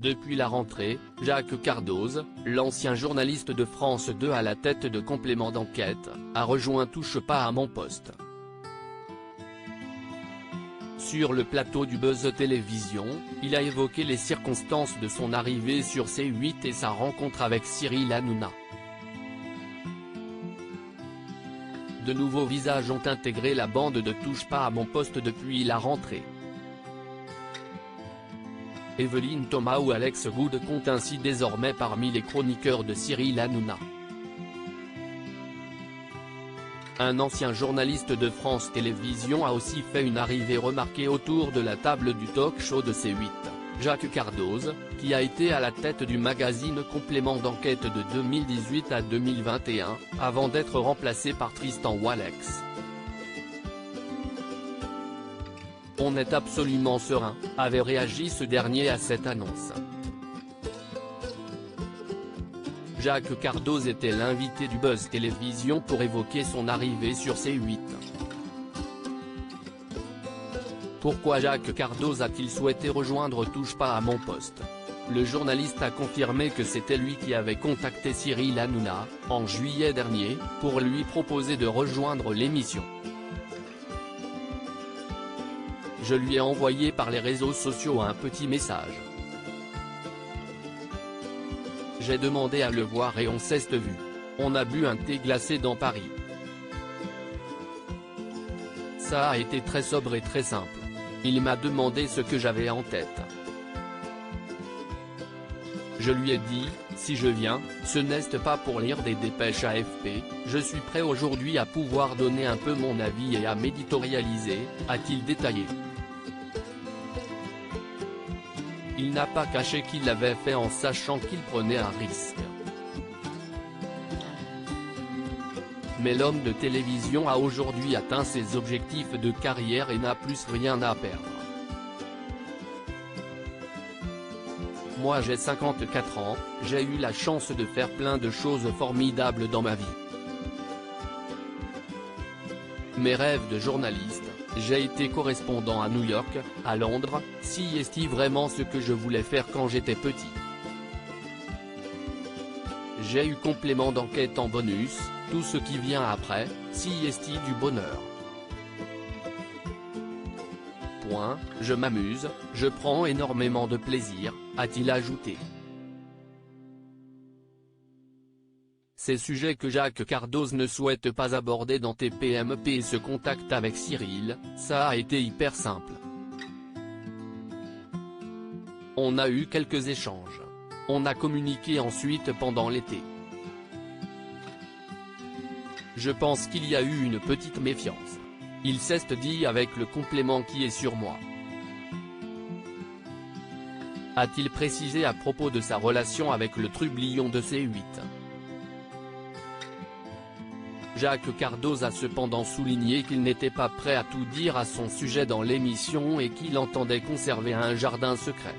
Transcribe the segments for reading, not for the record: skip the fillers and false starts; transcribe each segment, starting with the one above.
Depuis la rentrée, Jacques Cardoz, l'ancien journaliste de France 2 à la tête de Complément d'enquête, a rejoint Touche pas à mon poste. Sur le plateau du Buzz Télévision, il a évoqué les circonstances de son arrivée sur C8 et sa rencontre avec Cyril Hanouna. De nouveaux visages ont intégré la bande de Touche pas à mon poste depuis la rentrée. Evelyne Thomas ou Alex Wood comptent ainsi désormais parmi les chroniqueurs de Cyril Hanouna. Un ancien journaliste de France Télévisions a aussi fait une arrivée remarquée autour de la table du talk-show de C8, Jacques Cardoz, qui a été à la tête du magazine Complément d'enquête de 2018 à 2021, avant d'être remplacé par Tristan Walex. On est absolument serein, avait réagi ce dernier à cette annonce. Jacques Cardoz était l'invité du Buzz Télévision pour évoquer son arrivée sur C8. Pourquoi Jacques Cardoz a-t-il souhaité rejoindre Touche pas à mon poste? Le journaliste a confirmé que c'était lui qui avait contacté Cyril Hanouna, en juillet dernier, pour lui proposer de rejoindre l'émission. Je lui ai envoyé par les réseaux sociaux un petit message. J'ai demandé à le voir et on s'est vu. On a bu un thé glacé dans Paris. Ça a été très sobre et très simple. Il m'a demandé ce que j'avais en tête. Je lui ai dit, si je viens, ce n'est pas pour lire des dépêches AFP, je suis prêt aujourd'hui à pouvoir donner un peu mon avis et à m'éditorialiser, a-t-il détaillé. Il n'a pas caché qu'il l'avait fait en sachant qu'il prenait un risque. Mais l'homme de télévision a aujourd'hui atteint ses objectifs de carrière et n'a plus rien à perdre. Moi j'ai 54 ans, j'ai eu la chance de faire plein de choses formidables dans ma vie. Mes rêves de journaliste, j'ai été correspondant à New York, à Londres, si est vraiment ce que je voulais faire quand j'étais petit. J'ai eu Complément d'enquête en bonus, tout ce qui vient après, si est du bonheur. Point, je m'amuse, je prends énormément de plaisir, a-t-il ajouté. Ces sujets que Jacques Cardoz ne souhaite pas aborder dans TPMP et ce contact avec Cyril, ça a été hyper simple. On a eu quelques échanges. On a communiqué ensuite pendant l'été. Je pense qu'il y a eu une petite méfiance. Il s'est dit avec le complément qui est sur moi. A-t-il précisé à propos de sa relation avec le trublion de C8. Jacques Cardoz a cependant souligné qu'il n'était pas prêt à tout dire à son sujet dans l'émission et qu'il entendait conserver un jardin secret.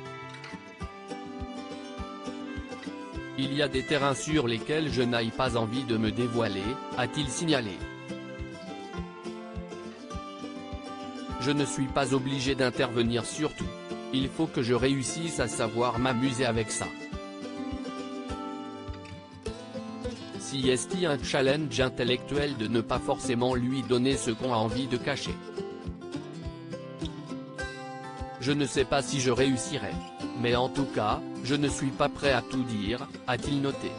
Il y a des terrains sur lesquels je n'ai pas envie de me dévoiler, a-t-il signalé. Je ne suis pas obligé d'intervenir sur tout. Il faut que je réussisse à savoir m'amuser avec ça. Si est un challenge intellectuel de ne pas forcément lui donner ce qu'on a envie de cacher. Je ne sais pas si je réussirai. Mais en tout cas, je ne suis pas prêt à tout dire, a-t-il noté.